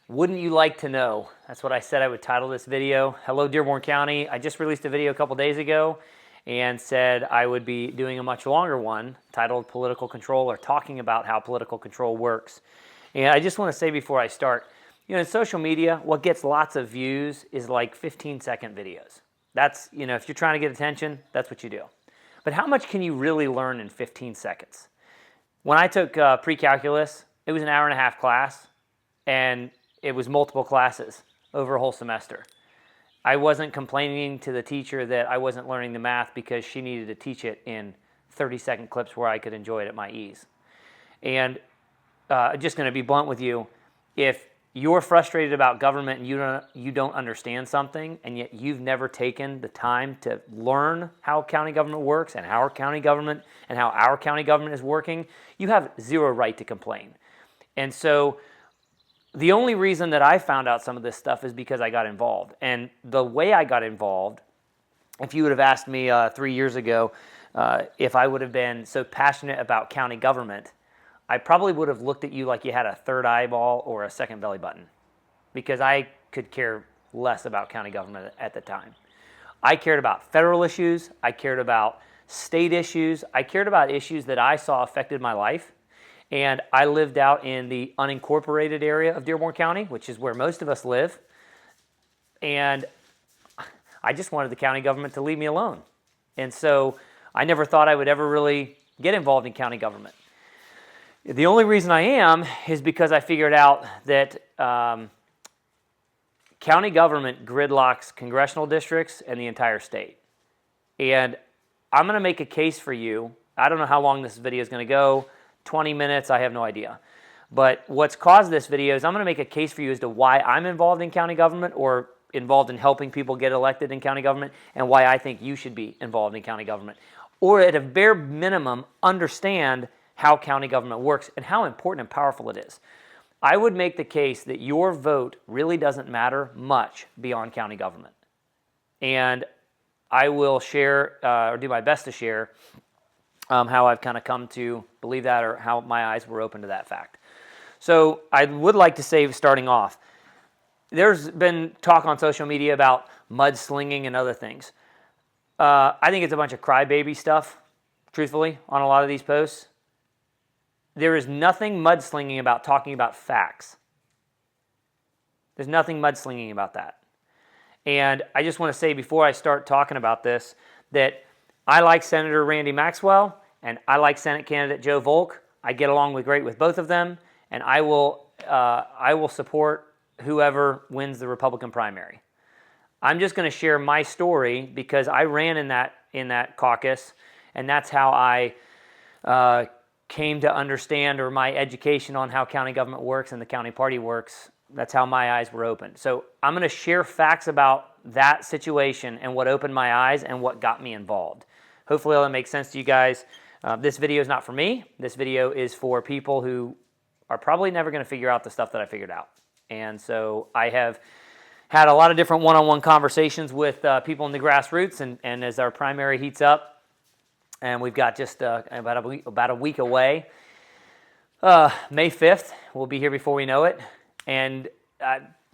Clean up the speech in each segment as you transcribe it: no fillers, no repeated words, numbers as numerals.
Wouldn't you like to know? That's what I said I would title this video. Hello, Dearborn County. I just released a video a couple days ago and said I would be doing a much longer one titled Political Control, or talking about how political control works. And I just want to say before I start, in social media, what gets lots of views is like 15-second videos. That's, if you're trying to get attention, that's what you do. But how much can you really learn in 15 seconds? When I took pre-calculus, it was an hour-and-a-half class, and it was multiple classes over a whole semester. I wasn't complaining to the teacher that I wasn't learning the math because she needed to teach it in 30-second clips where I could enjoy it at my ease. And just going to be blunt with you, if you're frustrated about government and you don't understand something, and yet you've never taken the time to learn how county government works and how our county government is working, you have zero right to complain. And so the only reason that I found out some of this stuff is because I got involved. And the way I got involved, if you would have asked me 3 years ago if I would have been so passionate about county government, I probably would have looked at you like you had a third eyeball or a second belly button, because I could care less about county government at the time. I cared about federal issues. I cared about state issues. I cared about issues that I saw affected my life. And I lived out in the unincorporated area of Dearborn County, which is where most of us live. And I just wanted the county government to leave me alone. And so I never thought I would ever really get involved in county government. The only reason I am is because I figured out that county government gridlocks congressional districts and the entire state. And I'm going to make a case for you. I don't know how long this video is going to go. 20 minutes, I have no idea. But what's caused this video is I'm going to make a case for you as to why I'm involved in county government, or involved in helping people get elected in county government, and why I think you should be involved in county government. Or at a bare minimum, understand how county government works and how important and powerful it is. I would make the case that your vote really doesn't matter much beyond county government. And I will share, or do my best to share, how I've kind of come to believe that, or how my eyes were open to that fact. So I would like to say, starting off, there's been talk on social media about mudslinging and other things. I think it's a bunch of crybaby stuff, truthfully, on a lot of these posts. There is nothing mudslinging about talking about facts. There's nothing mudslinging about that. And I just want to say, before I start talking about this, that I like Senator Randy Maxwell, and I like Senate candidate Joe Volk. I get along great with both of them, and I will support whoever wins the Republican primary. I'm just going to share my story because I ran in that caucus, and that's how I came to understand, or my education on how county government works and the county party works. That's how my eyes were opened. So I'm going to share facts about that situation and what opened my eyes and what got me involved. Hopefully that'll make sense to you guys. This video is not for me. This video is for people who are probably never going to figure out the stuff that I figured out. And so I have had a lot of different one-on-one conversations with people in the grassroots, and as our primary heats up, and we've got just about a week away, May 5th, we'll be here before we know it. And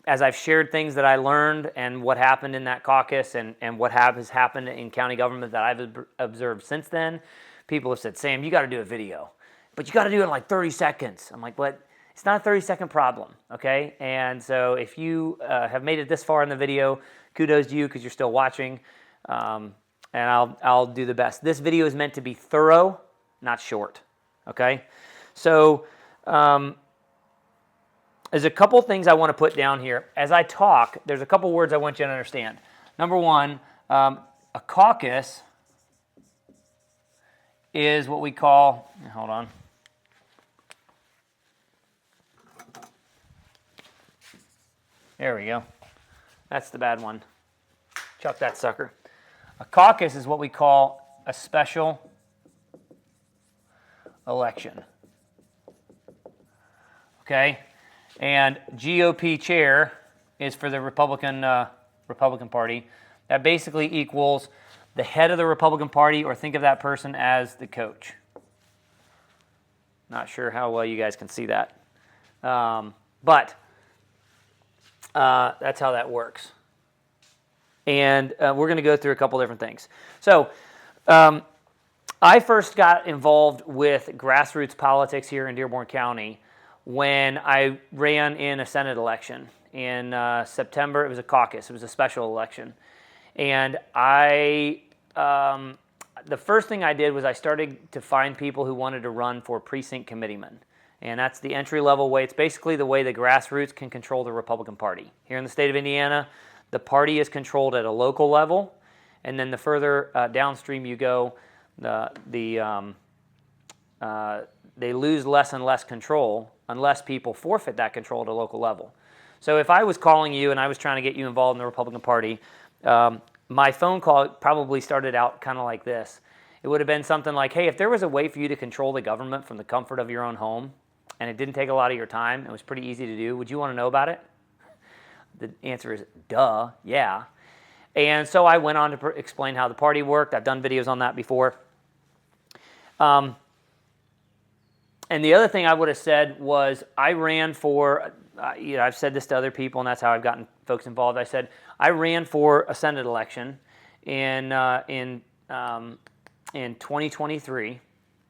as I've shared things that I learned and what happened in that caucus, and what has happened in county government that I've observed since then, people have said, Sam, you got to do a video, but you got to do it in like 30 seconds. I'm like, but it's not a 30-second problem, okay? And so if you have made it this far in the video, kudos to you because you're still watching, and I'll do the best. This video is meant to be thorough, not short, okay? So there's a couple things I want to put down here. As I talk, there's a couple words I want you to understand. Number one, a caucus is what we call, hold on. There we go. That's the bad one. Chuck that sucker. A caucus is what we call a special election. Okay? And GOP chair is for the Republican Party. That basically equals the head of the Republican Party, or think of that person as the coach. Not sure how well you guys can see that. But That's how that works. And we're going to go through a couple different things. So I first got involved with grassroots politics here in Dearborn County when I ran in a Senate election in September. It was a caucus. It was a special election. And the first thing I did was I started to find people who wanted to run for precinct committeemen. And that's the entry-level way. It's basically the way the grassroots can control the Republican Party. Here in the state of Indiana, the party is controlled at a local level, and then the further downstream you go, they lose less and less control unless people forfeit that control at a local level. So if I was calling you and I was trying to get you involved in the Republican Party, my phone call probably started out kind of like this. It would have been something like, hey, if there was a way for you to control the government from the comfort of your own home, and it didn't take a lot of your time, it was pretty easy to do, would you want to know about it? The answer is, duh, yeah. And so I went on to explain how the party worked. I've done videos on that before. And the other thing I would have said was I ran for, I've said this to other people, and that's how I've gotten folks involved. I said I ran for a Senate election in 2023,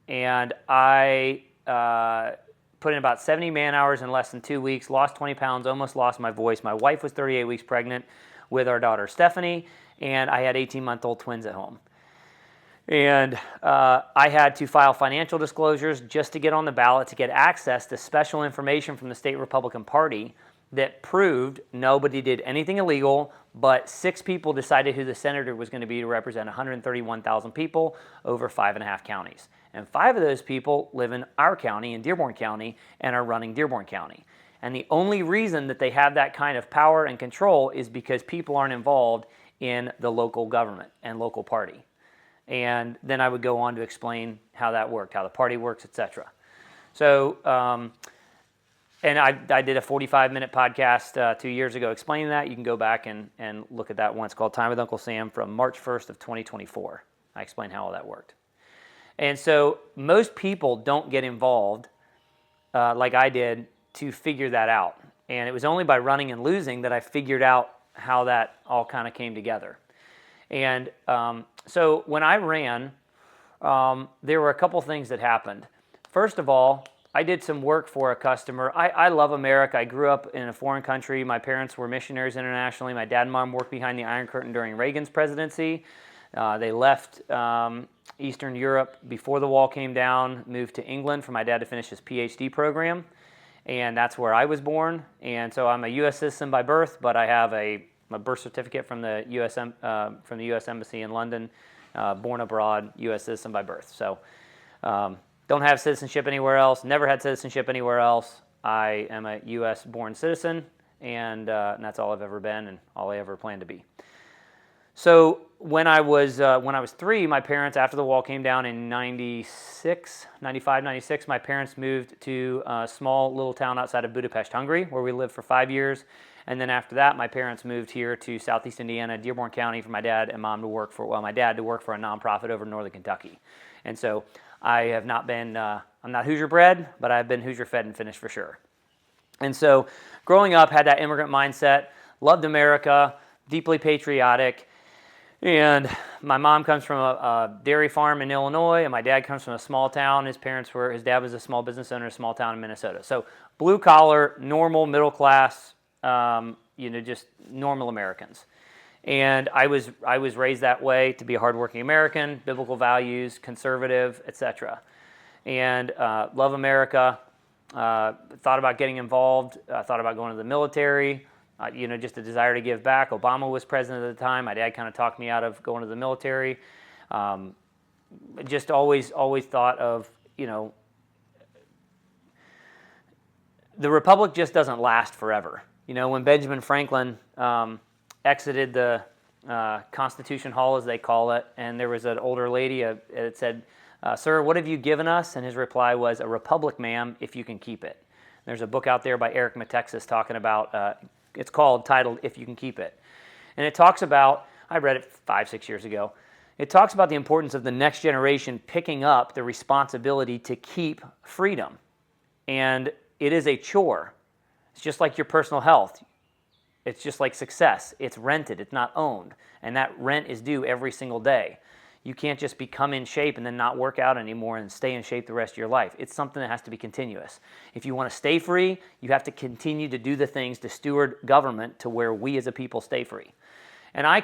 and I put in about 70 man-hours in less than 2 weeks, lost 20 pounds, almost lost my voice. My wife was 38 weeks pregnant with our daughter Stephanie, and I had 18-month-old twins at home. And I had to file financial disclosures just to get on the ballot, to get access to special information from the state Republican Party that proved nobody did anything illegal, but 6 people decided who the senator was going to be to represent 131,000 people over 5.5 counties. And 5 of those people live in our county, in Dearborn County, and are running Dearborn County. And the only reason that they have that kind of power and control is because people aren't involved in the local government and local party. And then I would go on to explain how that worked, how the party works, etc. So, and I did a 45-minute podcast 2 years ago explaining that. You can go back and look at that one. It's called Time with Uncle Sam from March 1st of 2024. I explained how all that worked. And so most people don't get involved like I did to figure that out. And it was only by running and losing that I figured out how that all kind of came together. And so when I ran, there were a couple things that happened. First of all, I did some work for a customer. I love America. I grew up in a foreign country. My parents were missionaries internationally. My dad and mom worked behind the Iron Curtain during Reagan's presidency. They left Eastern Europe before the wall came down, moved to England for my dad to finish his PhD program. And that's where I was born. And so I'm a U.S. citizen by birth, but I have a birth certificate from the U.S. Embassy in London, born abroad, U.S. citizen by birth. So don't have citizenship anywhere else, never had citizenship anywhere else. I am a U.S. born citizen, and that's all I've ever been and all I ever plan to be. So when I was 3, my parents, after the wall came down in 95, 96, my parents moved to a small little town outside of Budapest, Hungary, where we lived for 5 years. And then after that, my parents moved here to Southeast Indiana, Dearborn County, for my dad and mom to work for, my dad to work for a nonprofit over in Northern Kentucky. And so I have not been, I'm not Hoosier bred, but I've been Hoosier fed and finished for sure. And so growing up, had that immigrant mindset, loved America, deeply patriotic. And my mom comes from a dairy farm in Illinois, and my dad comes from a small town. His dad was a small business owner in a small town in Minnesota. So blue collar, normal, middle class, just normal Americans. And I was raised that way, to be a hardworking American, biblical values, conservative, etc. And love America. Thought about getting involved. Thought about going to the military. Just a desire to give back. Obama was president at the time. My dad kind of talked me out of going to the military. Just always thought of, the republic just doesn't last forever. When Benjamin Franklin exited the Constitution Hall, as they call it, and there was an older lady, it said, "Sir, what have you given us?" And his reply was, "A republic, ma'am, if you can keep it." There's a book out there by Eric Matexas talking about, it's titled, "If You Can Keep It." And it talks about, I read it 5-6 years ago, it talks about the importance of the next generation picking up the responsibility to keep freedom. And it is a chore. It's just like your personal health. It's just like success. It's rented. It's not owned. And that rent is due every single day. You can't just become in shape and then not work out anymore and stay in shape the rest of your life. It's something that has to be continuous. If you want to stay free, you have to continue to do the things to steward government to where we as a people stay free. And I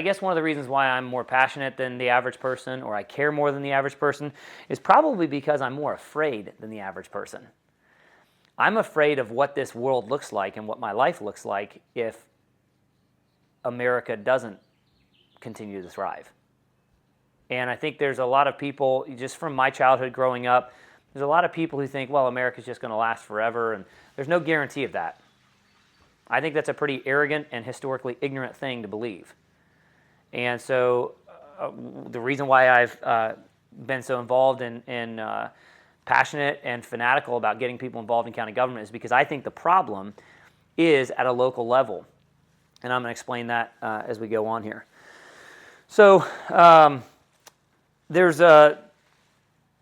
guess one of the reasons why I'm more passionate than the average person, or I care more than the average person, is probably because I'm more afraid than the average person. I'm afraid of what this world looks like and what my life looks like if America doesn't continue to thrive. And I think there's a lot of people, just from my childhood growing up, there's a lot of people who think, well, America's just going to last forever, and there's no guarantee of that. I think that's a pretty arrogant and historically ignorant thing to believe. And so the reason why I've been so involved and passionate and fanatical about getting people involved in county government is because I think the problem is at a local level. And I'm going to explain that as we go on here. So I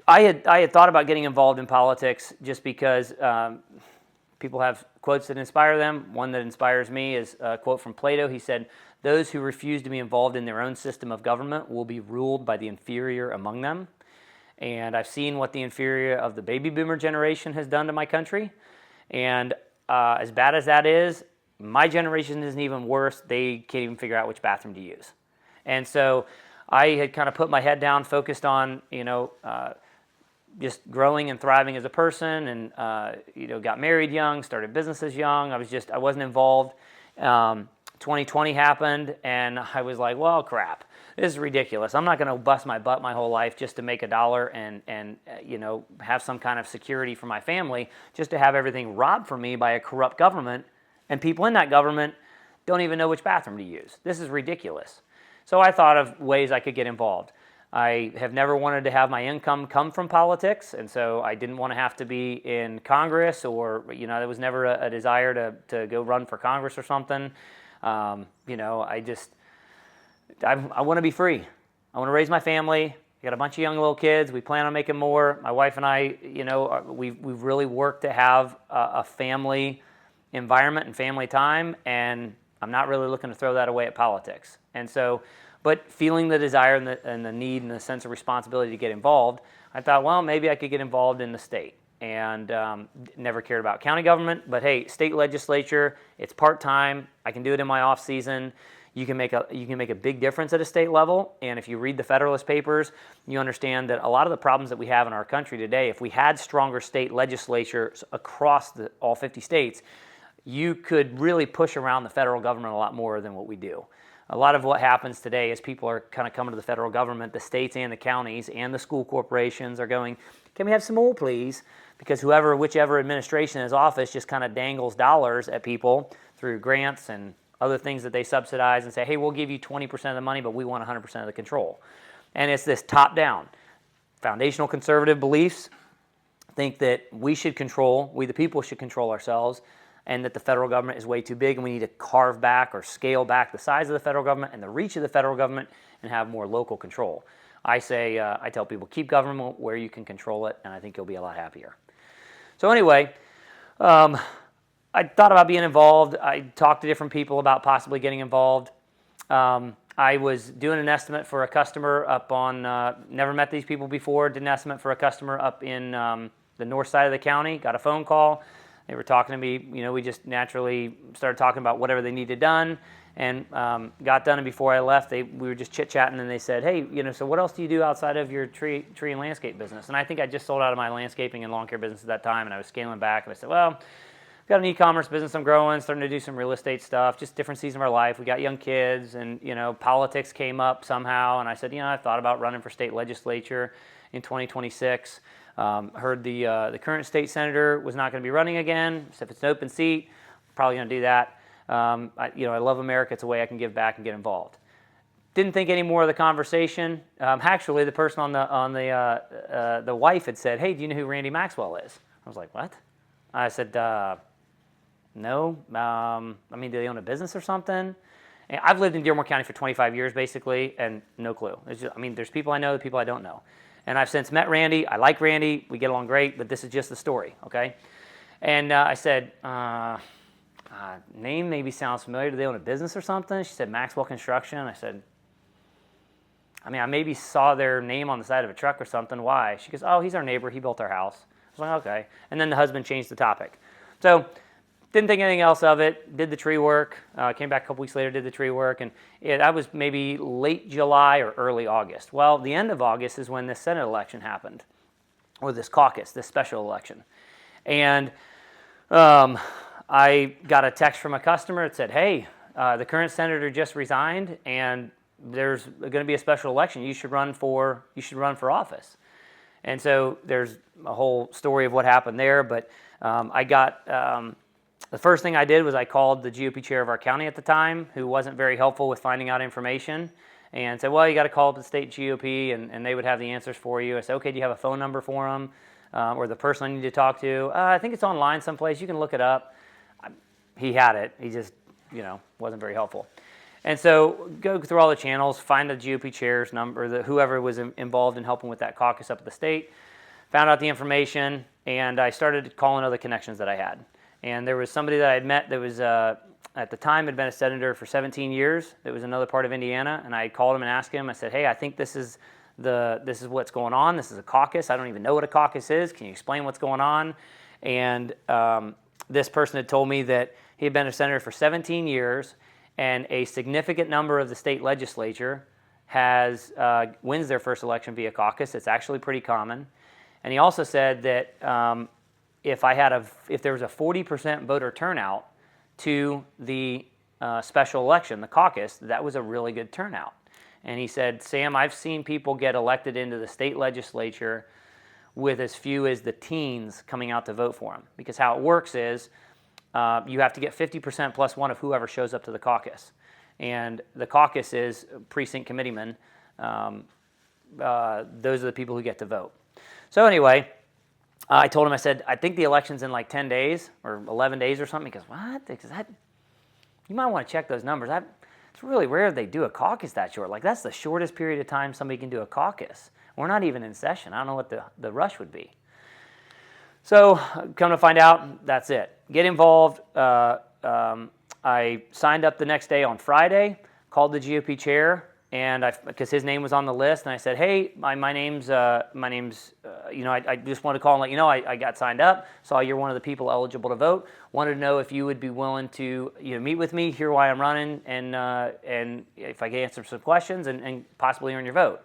had thought about getting involved in politics just because people have quotes that inspire them. One that inspires me is a quote from Plato. He said, "Those who refuse to be involved in their own system of government will be ruled by the inferior among them." And I've seen what the inferior of the baby boomer generation has done to my country. And as bad as that is, my generation isn't even worse. They can't even figure out which bathroom to use. And so I had kind of put my head down, focused on, just growing and thriving as a person, and got married young, started businesses young. I wasn't involved. 2020 happened, and I was like, well, crap, this is ridiculous. I'm not going to bust my butt my whole life just to make a dollar and have some kind of security for my family, just to have everything robbed from me by a corrupt government, and people in that government don't even know which bathroom to use. This is ridiculous. So I thought of ways I could get involved. I have never wanted to have my income come from politics, and so I didn't want to have to be in Congress, or there was never a desire to go run for Congress or something. I want to be free. I want to raise my family. I got a bunch of young little kids. We plan on making more. My wife and I, we've really worked to have a family environment and family time, and I'm not really looking to throw that away at politics. And so, but feeling the desire and the need and the sense of responsibility to get involved, I thought, well, maybe I could get involved in the state. And never cared about county government, but hey, state legislature, it's part-time. I can do it in my off season. You can make a big difference at a state level. And if you read the Federalist Papers, you understand that a lot of the problems that we have in our country today, if we had stronger state legislatures across all 50 states, you could really push around the federal government a lot more than what we do. A lot of what happens today is people are kind of coming to the federal government, the states and the counties and the school corporations are going, can we have some more, please? Because whichever administration is office just kind of dangles dollars at people through grants and other things that they subsidize and say, hey, we'll give you 20% of the money, but we want 100% of the control. And it's this top-down. Foundational conservative beliefs think that we the people should control ourselves, and that the federal government is way too big and we need to carve back or scale back the size of the federal government and the reach of the federal government and have more local control. I tell people, keep government where you can control it, and I think you'll be a lot happier. So anyway, I thought about being involved. I talked to different people about possibly getting involved. I was doing an estimate for a customer up on, never met these people before, did an estimate for a customer up in the north side of the county, got a phone call. They were talking to me, we just naturally started talking about whatever they needed done, and got done. And before I left, we were just chit-chatting, and they said, hey, so what else do you do outside of your tree and landscape business? And I think I just sold out of my landscaping and lawn care business at that time, and I was scaling back, and I said, well, I've got an e-commerce business I'm growing, starting to do some real estate stuff, just different season of our life. We got young kids, and, politics came up somehow, and I said, I thought about running for state legislature in 2026. Heard the current state senator was not going to be running again. So if it's an open seat, probably going to do that. I love America. It's a way I can give back and get involved. Didn't think any more of the conversation. Actually, the person on the wife had said, "Hey, do you know who Randy Maxwell is?" I was like, "What?" I said, "No. Do they own a business or something?" And I've lived in Dearborn County for 25 years, basically, and no clue. There's people I know, people I don't know. And I've since met Randy. I like Randy. We get along great, but this is just the story, okay? And I said, Name maybe sounds familiar. Do they own a business or something? She said, Maxwell Construction. I said, I mean, I maybe saw their name on the side of a truck or something. Why? She goes, oh, he's our neighbor. He built our house. I was like, okay. And then the husband changed the topic. So didn't think anything else of it. Did the tree work. Came back a couple weeks later, did the tree work. And that was maybe late July or early August. Well, the end of August is when this Senate election happened, or this caucus, this special election. And I got a text from a customer that said, hey, the current senator just resigned, and there's going to be a special election. You should run for office. And so there's a whole story of what happened there. But I got the first thing I did was I called the GOP chair of our county at the time, who wasn't very helpful with finding out information, and said, well, you got to call up the state GOP, and they would have the answers for you. I said, okay, do you have a phone number for them, or the person I need to talk to? I think it's online someplace. You can look it up. He had it. He just, wasn't very helpful. And so go through all the channels, find the GOP chair's number, whoever was involved in helping with that caucus up at the state, found out the information, and I started calling other connections that I had. And there was somebody that I had met that was, at the time, had been a senator for 17 years. That was another part of Indiana, and I called him and asked him. I said, hey, I think this is what's going on. This is a caucus. I don't even know what a caucus is. Can you explain what's going on? And this person had told me that he had been a senator for 17 years, and a significant number of the state legislature wins their first election via caucus. It's actually pretty common. And he also said that if there was a 40% voter turnout to the special election, the caucus, that was a really good turnout. And he said, Sam, I've seen people get elected into the state legislature with as few as the teens coming out to vote for them. Because how it works is you have to get 50% plus one of whoever shows up to the caucus. And the caucus is precinct committeemen. Those are the people who get to vote. So anyway, I told him, I said, I think the election's in like 10 days or 11 days or something. He goes, what? You might want to check those numbers. It's really rare they do a caucus that short. Like, that's the shortest period of time somebody can do a caucus. We're not even in session. I don't know what the rush would be. So come to find out, that's it. Get involved. I signed up the next day on Friday, called the GOP chair, and because his name was on the list, and I said, hey, my name's I just wanted to call and let you know I got signed up, saw you're one of the people eligible to vote, wanted to know if you would be willing to meet with me, hear why I'm running, and if I could answer some questions and possibly earn your vote.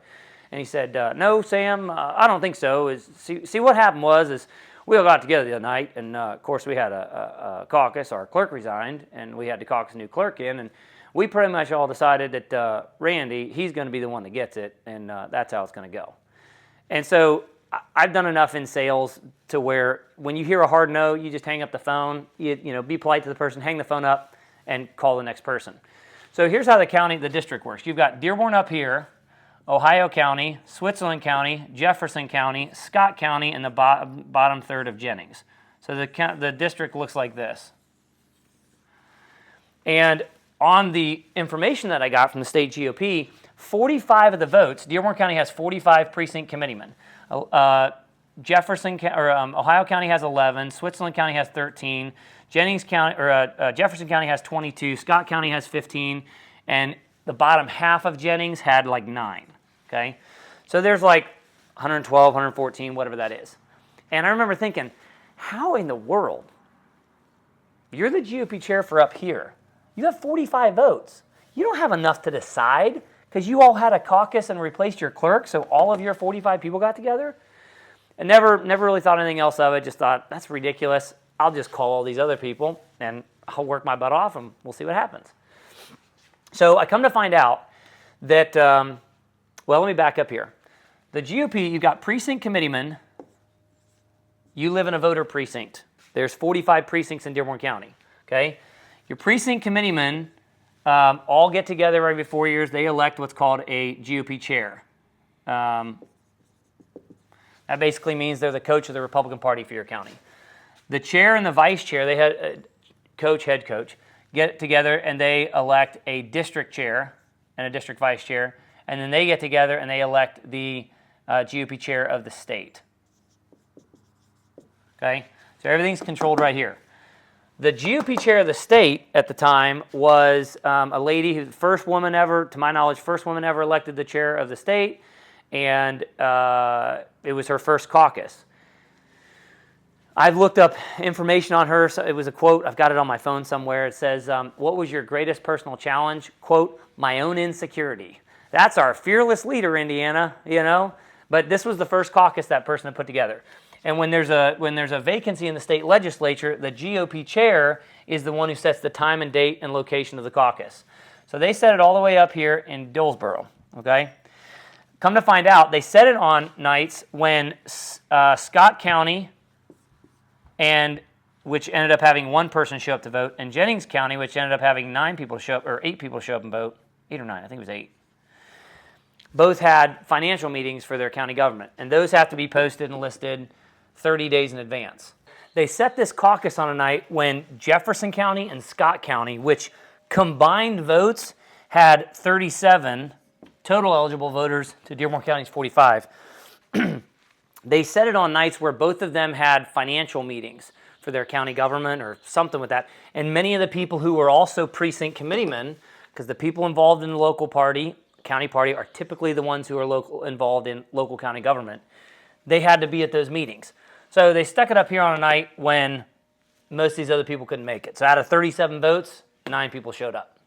And he said, no, Sam, I don't think so. See what happened was we all got together the other night, and of course we had a caucus. Our clerk resigned, and we had to caucus a new clerk in, and we pretty much all decided that Randy, he's going to be the one that gets it, and that's how it's going to go. And so I've done enough in sales to where when you hear a hard no, you just hang up the phone, be polite to the person, hang the phone up, and call the next person. So here's how the district works. You've got Dearborn up here, Ohio County, Switzerland County, Jefferson County, Scott County, and the bottom third of Jennings. So the district looks like this. And on the information that I got from the state GOP, 45 of the votes, Dearborn County has 45 precinct committeemen. Ohio County has 11, Switzerland County has 13, Jefferson County has 22, Scott County has 15, and the bottom half of Jennings had like 9. Okay, so there's like 112, 114, whatever that is. And I remember thinking, how in the world? You're the GOP chair for up here. You have 45 votes. You don't have enough to decide because you all had a caucus and replaced your clerk, so all of your 45 people got together? And never really thought anything else of it, just thought, that's ridiculous. I'll just call all these other people, and I'll work my butt off, and we'll see what happens. So I come to find out that, let me back up here. The GOP, you've got precinct committeemen. You live in a voter precinct. There's 45 precincts in Dearborn County, okay? Your precinct committeemen all get together every 4 years. They elect what's called a GOP chair. That basically means they're the coach of the Republican Party for your county. The chair and the vice chair, they had head coach, get together and they elect a district chair and a district vice chair, and then they get together and they elect the GOP chair of the state. Okay, so everything's controlled right here. The GOP chair of the state at the time was a lady who's the first woman ever, to my knowledge, first woman ever elected the chair of the state, and it was her first caucus. I've looked up information on her. So it was a quote. I've got it on my phone somewhere. It says, what was your greatest personal challenge? Quote, my own insecurity. That's our fearless leader, Indiana, you know. But this was the first caucus that person had put together. And when there's a vacancy in the state legislature, the GOP chair is the one who sets the time and date and location of the caucus. So they set it all the way up here in Dillsboro, okay? Come to find out, they set it on nights when Scott County, which ended up having one person show up to vote, and Jennings County, which ended up having 8 people show up and vote, 8 or 9, I think it was 8. Both had financial meetings for their county government, and those have to be posted and listed 30 days in advance. They set this caucus on a night when Jefferson County and Scott County, which combined votes had 37, total eligible voters to Dearborn County's 45. They set it on nights where both of them had financial meetings for their county government or something with that. And many of the people who were also precinct committeemen, because the people involved in the local party, county party, are typically the ones who are involved in local county government, they had to be at those meetings. So they stuck it up here on a night when most of these other people couldn't make it. So out of 37 votes, 9 people showed up.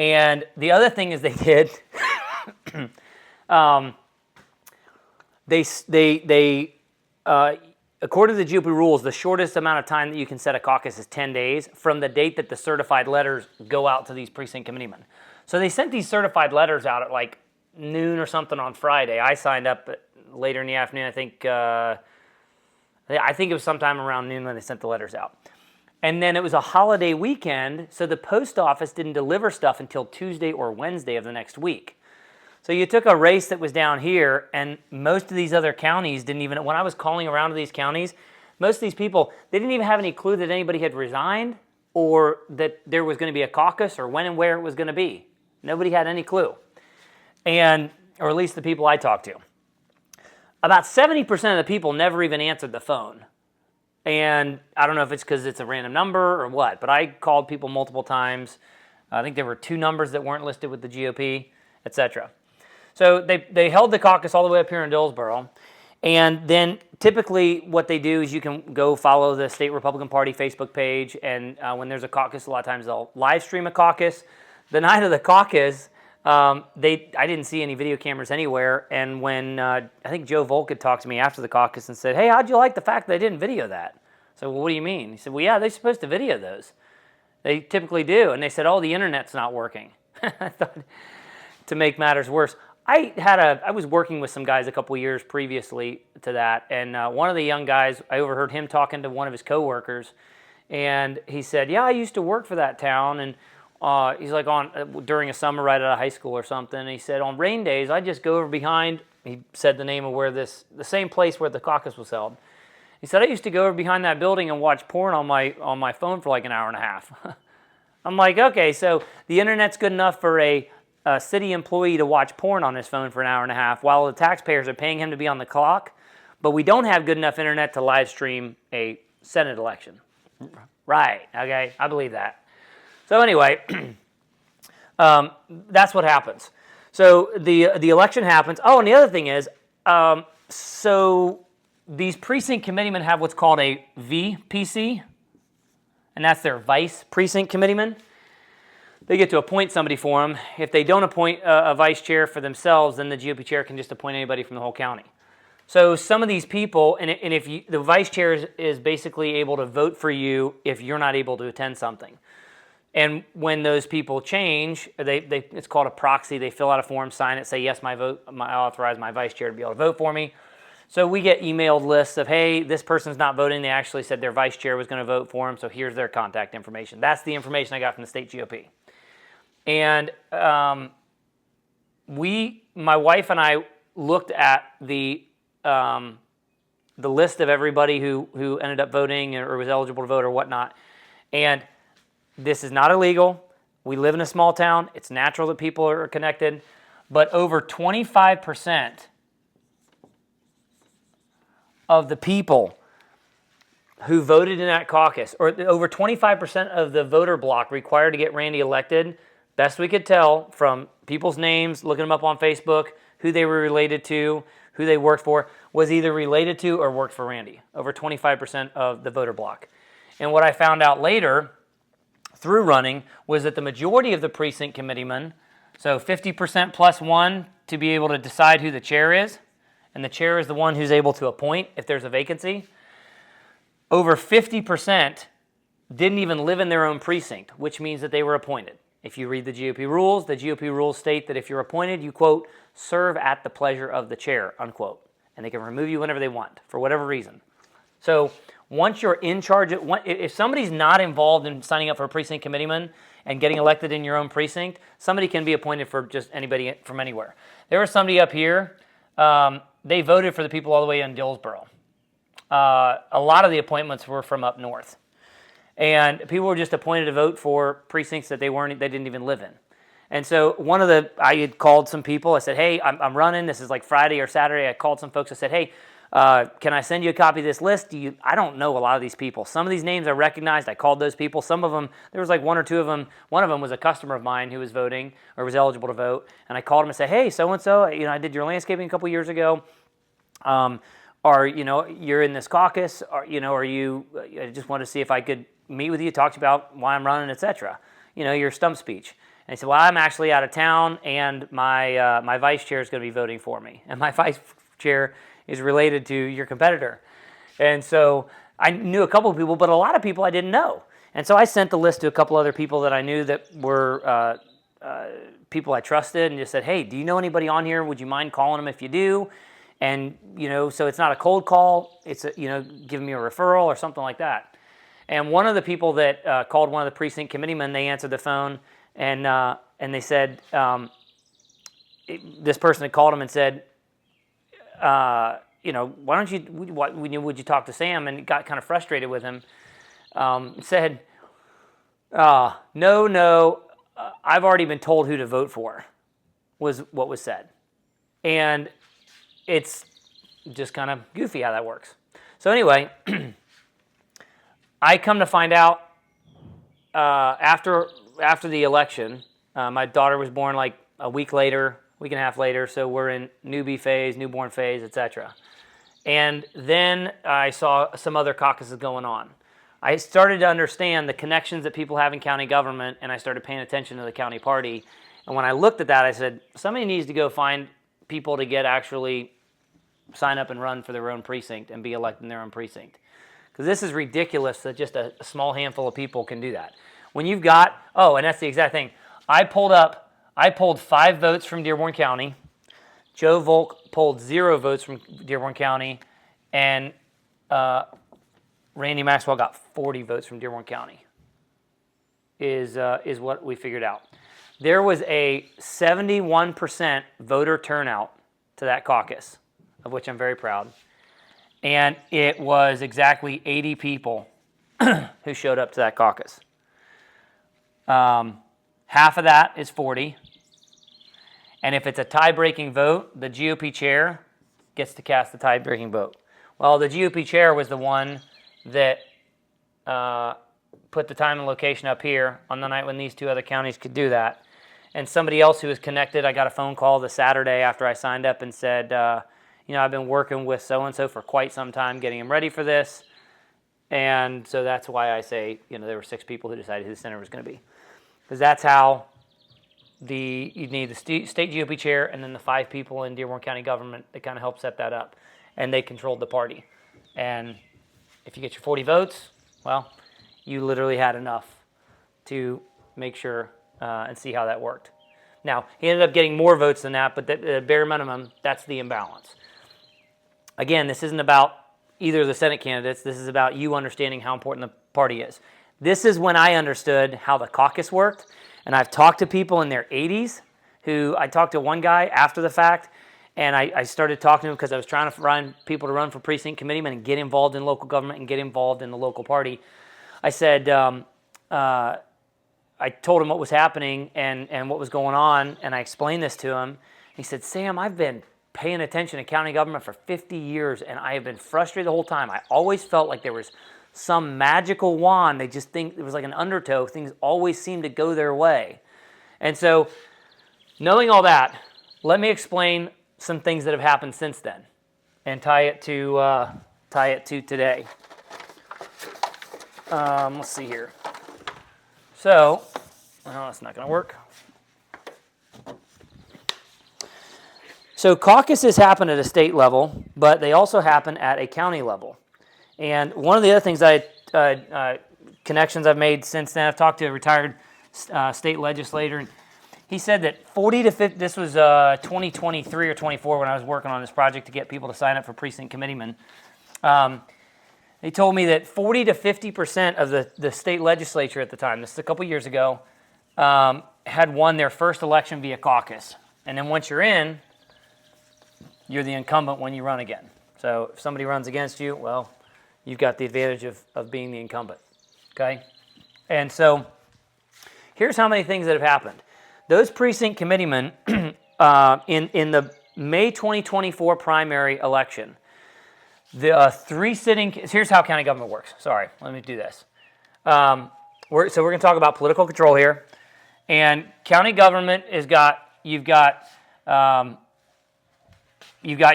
And the other thing is they did, according to the GOP rules, the shortest amount of time that you can set a caucus is 10 days from the date that the certified letters go out to these precinct committeemen. So they sent these certified letters out at like noon or something on Friday. I signed up later in the afternoon. I think it was sometime around noon when they sent the letters out. And then it was a holiday weekend, so the post office didn't deliver stuff until Tuesday or Wednesday of the next week. So you took a race that was down here, and most of these other counties didn't even, when I was calling around to these counties, most of these people, they didn't even have any clue that anybody had resigned or that there was going to be a caucus or when and where it was going to be. Nobody had any clue. Or at least the people I talked to. About 70% of the people never even answered the phone. And I don't know if it's because it's a random number or what, but I called people multiple times. I think there were 2 numbers that weren't listed with the GOP, etc. So they held the caucus all the way up here in Dillsboro. And then typically what they do is you can go follow the State Republican Party Facebook page. And when there's a caucus, a lot of times they'll live stream a caucus. The night of the caucus, I didn't see any video cameras anywhere. And when I think Joe Volk had talked to me after the caucus and said, hey, how'd you like the fact that they didn't video that? So, well, what do you mean? He said, well, yeah, they're supposed to video those. They typically do. And they said, oh, the internet's not working. I thought, to make matters worse, I was working with some guys a couple years previously to that, and one of the young guys, I overheard him talking to one of his coworkers, and he said, yeah, I used to work for that town, and he's like during a summer right out of high school or something, and he said, on rain days, I just go over behind, he said the name of where the same place where the caucus was held. He said, I used to go over behind that building and watch porn on my phone for like an hour and a half. I'm like, okay, so the internet's good enough for a city employee to watch porn on his phone for an hour and a half while the taxpayers are paying him to be on the clock, but we don't have good enough internet to live stream a Senate election. Right, okay, I believe that. So anyway, that's what happens. So the election happens. Oh, and the other thing is, so these precinct committeemen have what's called a VPC, and that's their vice precinct committeeman. They get to appoint somebody for them. If they don't appoint a vice chair for themselves, then the GOP chair can just appoint anybody from the whole county. So some of these people, and if the vice chair is basically able to vote for you if you're not able to attend something. And when those people change, it's called a proxy. They fill out a form, sign it, say, yes, I authorize my vice chair to be able to vote for me. So we get emailed lists of, hey, this person's not voting. They actually said their vice chair was going to vote for them, so here's their contact information. That's the information I got from the state GOP. And my wife and I looked at the list of everybody who ended up voting or was eligible to vote or whatnot. And this is not illegal. We live in a small town. It's natural that people are connected. But over 25% of the people who voted in that caucus, or over 25% of the voter bloc required to get Randy elected, best we could tell from people's names, looking them up on Facebook, who they were related to, who they worked for, was either related to or worked for Randy, over 25% of the voter bloc. And what I found out later through running was that the majority of the precinct committeemen, so 50% plus one to be able to decide who the chair is, and the chair is the one who's able to appoint if there's a vacancy, over 50% didn't even live in their own precinct, which means that they were appointed. If you read the GOP rules state that if you're appointed, you, quote, serve at the pleasure of the chair, unquote. And they can remove you whenever they want, for whatever reason. So once you're in charge, if somebody's not involved in signing up for a precinct committeeman and getting elected in your own precinct, somebody can be appointed for just anybody from anywhere. There was somebody up here, they voted for the people all the way in Dillsboro. A lot of the appointments were from up north. And people were just appointed to vote for precincts that they didn't even live in. And so I had called some people. I said, hey, I'm running. This is like Friday or Saturday. I called some folks. I said, hey, can I send you a copy of this list? I don't know a lot of these people. Some of these names I recognized. I called those people. Some of them, there was like one or two of them. One of them was a customer of mine who was voting or was eligible to vote. And I called him and said, hey, so-and-so, I did your landscaping a couple years ago. You're in this caucus, I just wanted to see if I could meet with you, talk to you about why I'm running, etc. Your stump speech. And he said, well, I'm actually out of town, and my vice chair is going to be voting for me. And my vice chair is related to your competitor. And so I knew a couple of people, but a lot of people I didn't know. And so I sent the list to a couple other people that I knew that were people I trusted and just said, hey, do you know anybody on here? Would you mind calling them if you do? And, so it's not a cold call. It's, giving me a referral or something like that. And one of the people that called one of the precinct committeemen, they answered the phone and they said, this person had called him and said, why don't you, would you talk to Sam? And got kind of frustrated with him. Said, no, I've already been told who to vote for, was what was said. And it's just kind of goofy how that works. So anyway, I come to find out after the election, my daughter was born like a week and a half later, so we're in newbie phase, newborn phase, etc. And then I saw some other caucuses going on. I started to understand the connections that people have in county government, and I started paying attention to the county party. And when I looked at that, I said, somebody needs to go find people to actually sign up and run for their own precinct and be elected in their own precinct. Because this is ridiculous that just a small handful of people can do that. When you've got, and that's the exact thing. I pulled 5 votes from Dearborn County. Joe Volk pulled 0 votes from Dearborn County. And Randy Maxwell got 40 votes from Dearborn County, is what we figured out. There was a 71% voter turnout to that caucus, of which I'm very proud. And it was exactly 80 people who showed up to that caucus. Half of that is 40. And if it's a tie-breaking vote, the GOP chair gets to cast the tie-breaking vote. Well, the GOP chair was the one that put the time and location up here on the night when these 2 other counties could do that. And somebody else who was connected, I got a phone call the Saturday after I signed up and said, I've been working with so-and-so for quite some time, getting him ready for this. And so that's why I say, there were 6 people who decided who the senator was going to be. Because that's how you need the state GOP chair and then the 5 people in Dearborn County government that kind of helped set that up. And they controlled the party. And if you get your 40 votes, well, you literally had enough to make sure and see how that worked. Now, he ended up getting more votes than that, but the bare minimum, that's the imbalance. Again, this isn't about either of the Senate candidates. This is about you understanding how important the party is. This is when I understood how the caucus worked, and I've talked to people in their 80s I talked to one guy after the fact, and I started talking to him because I was trying to find people to run for precinct committeemen and get involved in local government and get involved in the local party. I said, I told him what was happening and what was going on, and I explained this to him. He said, Sam, I've been paying attention to county government for 50 years, and I have been frustrated the whole time. I always felt like there was some magical wand. They just think it was like an undertow. Things always seem to go their way. And so knowing all that, let me explain some things that have happened since then and tie it to today. Let's see here. So, that's not going to work. So caucuses happen at a state level, but they also happen at a county level. And one of the other things connections I've made since then, I've talked to a retired state legislator, and he said that 40 to 50, this was 2023 or 24 when I was working on this project to get people to sign up for precinct committeemen. They told me that 40 to 50% of the state legislature at the time, this is a couple years ago, had won their first election via caucus. And then once you're in, you're the incumbent when you run again. So if somebody runs against you, well, you've got the advantage of being the incumbent, okay? And so here's how many things that have happened. Those precinct committeemen in the May 2024 primary election, the three sitting, here's how county government works. Sorry, let me do this. So we're going to talk about political control here. And county government you've got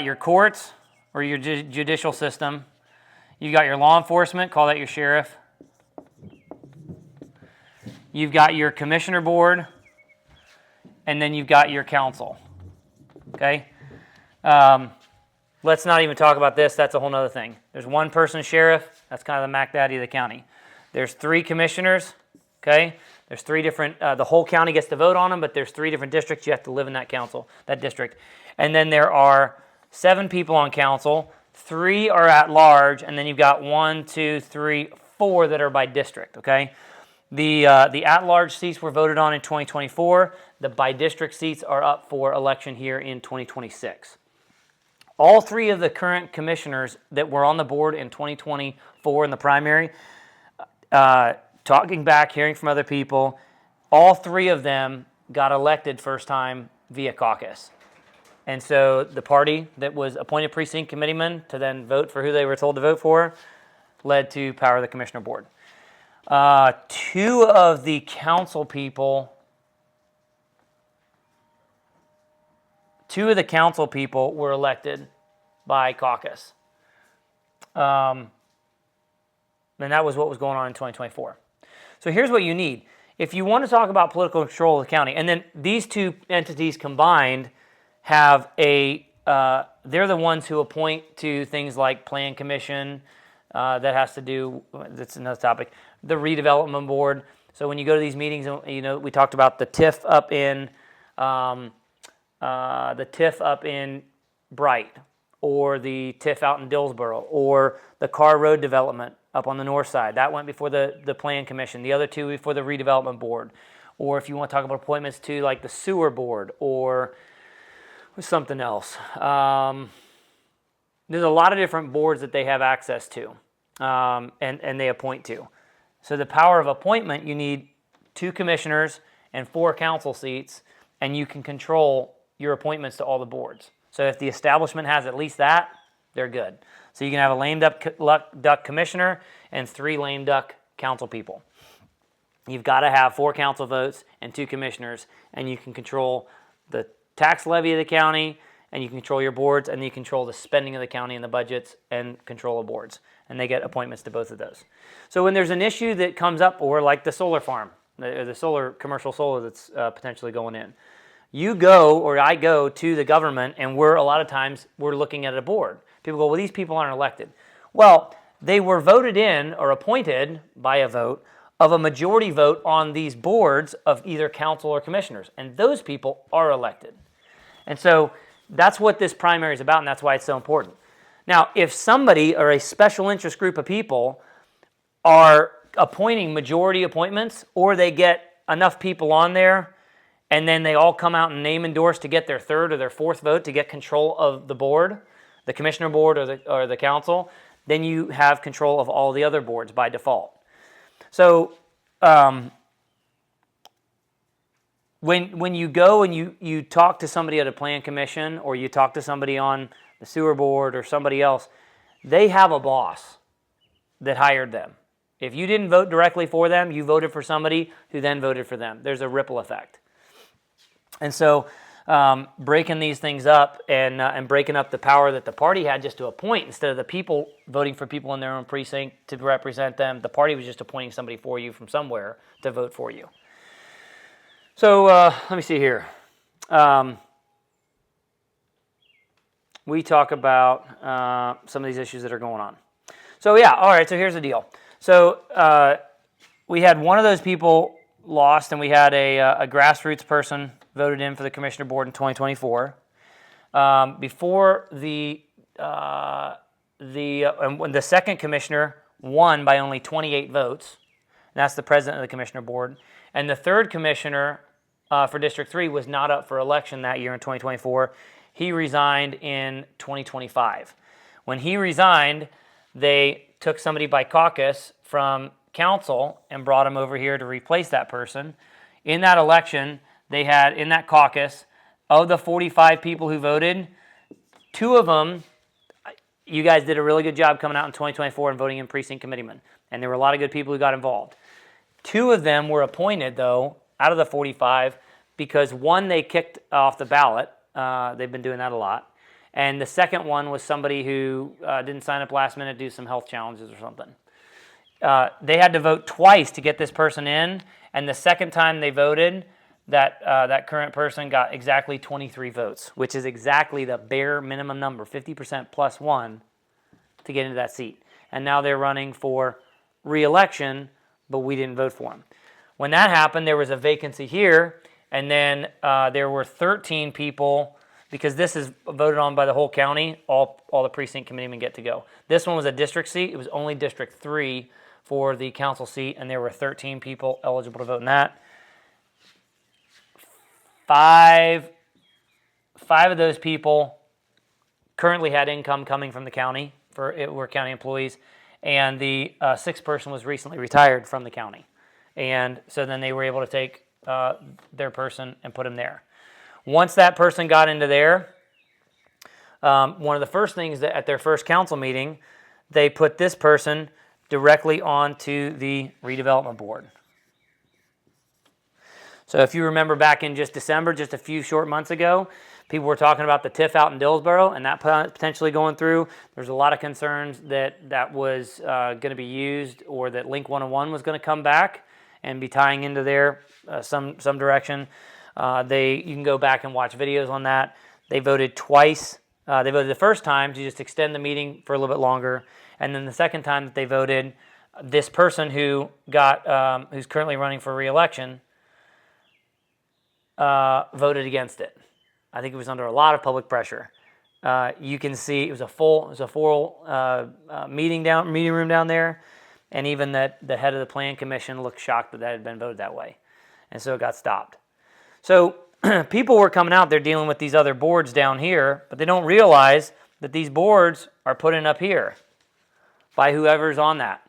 your courts or your judicial system. You've got your law enforcement, call that your sheriff. You've got your commissioner board, and then you've got your council. Okay? Let's not even talk about this. That's a whole other thing. There's one person sheriff. That's kind of the Mac Daddy of the county. There's three commissioners. Okay? There's three different, the whole county gets to vote on them, but there's three different districts. You have to live in that council, that district. And then there are 7 people on council. 3 are at large, and then you've got 1, 2, 3, 4 that are by district, okay? The at-large seats were voted on in 2024. The by-district seats are up for election here in 2026. All 3 of the current commissioners that were on the board in 2024 in the primary, talking back, hearing from other people, all 3 of them got elected first time via caucus. And so the party that was appointed precinct committeemen to then vote for who they were told to vote for led to power of the commissioner board. 2 of the council people, were elected by caucus. And that was what was going on in 2024. So here's what you need. If you want to talk about political control of the county, and then these 2 entities combined have they're the ones who appoint to things like plan commission, that has to do, that's another topic, the redevelopment board. So when you go to these meetings, we talked about the TIF up in Bright, or the TIF out in Dillsboro, or the Carr Road development up on the north side. That went before the plan commission. The other 2 before the redevelopment board. Or if you want to talk about appointments to like the sewer board or something else. There's a lot of different boards that they have access to, and they appoint to. So the power of appointment, you need 2 commissioners and 4 council seats, and you can control your appointments to all the boards. So if the establishment has at least that, they're good. So you can have a lame duck commissioner and 3 lame duck council people. You've got to have 4 council votes and 2 commissioners, and you can control the tax levy of the county, and you control your boards, and you control the spending of the county and the budgets and control of boards. And they get appointments to both of those. So when there's an issue that comes up, or like the solar farm, the commercial solar that's potentially going in, you go, or I go to the government, and a lot of times we're looking at a board. People go, well, these people aren't elected. Well, they were voted in or appointed by a vote of a majority vote on these boards of either council or commissioners, and those people are elected. And so that's what this primary is about, and that's why it's so important. Now, if somebody or a special interest group of people are appointing majority appointments, or they get enough people on there, and then they all come out and name endorse to get their 3rd or their 4th vote to get control of the board, the commissioner board or the council, then you have control of all the other boards by default. So when you go and you talk to somebody at a plan commission, or you talk to somebody on the sewer board or somebody else, they have a boss. that hired them. If you didn't vote directly for them, you voted for somebody who then voted for them. There's a ripple effect. And so breaking these things up and breaking up the power that the party had just to appoint, instead of the people voting for people in their own precinct to represent them, the party was just appointing somebody for you from somewhere to vote for you. So let me see here. We talk about some of these issues that are going on. So yeah, all right, so here's the deal. So we had one of those people lost, and we had a grassroots person voted in for the commissioner board in 2024. Before the second commissioner won by only 28 votes, and that's the president of the commissioner board, and the third commissioner for District 3 was not up for election that year in 2024. He resigned in 2025. When he resigned, they took somebody by caucus from council and brought him over here to replace that person. In that election, they had, in that caucus, of the 45 people who voted, 2 of them, you guys did a really good job coming out in 2024 and voting in precinct committeemen. And there were a lot of good people who got involved. 2 of them were appointed, though, out of the 45, because one they kicked off the ballot. They've been doing that a lot. And the second one was somebody who didn't sign up last minute, do some health challenges or something. They had to vote twice to get this person in, and the second time they voted, that current person got exactly 23 votes, which is exactly the bare minimum number, 50% plus 1, to get into that seat. And now they're running for re-election, but we didn't vote for them. When that happened, there was a vacancy here, and then there were 13 people. Because this is voted on by the whole county, all the precinct committeemen get to go. This one was a district seat. It was only District 3 for the council seat, and there were 13 people eligible to vote in that. Five of those people currently had income coming from the county, were county employees, and the 6th person was recently retired from the county. And so then they were able to take their person and put him there. Once that person got into there, one of the first things that at their first council meeting, they put this person directly onto the redevelopment board. So if you remember back in just December, just a few short months ago, people were talking about the TIF out in Dillsboro and that potentially going through. There's a lot of concerns that was going to be used, or that Link 101 was going to come back and be tying into there some direction. You can go back and watch videos on that. They voted twice. They voted the first time to just extend the meeting for a little bit longer, and then the second time that they voted, this person who who's currently running for re-election voted against it. I think it was under a lot of public pressure. You can see it was a full meeting room down there, and even the head of the plan commission looked shocked that had been voted that way, and so it got stopped. So people were coming out, they're dealing with these other boards down here, but they don't realize that these boards are put in up here by whoever's on that.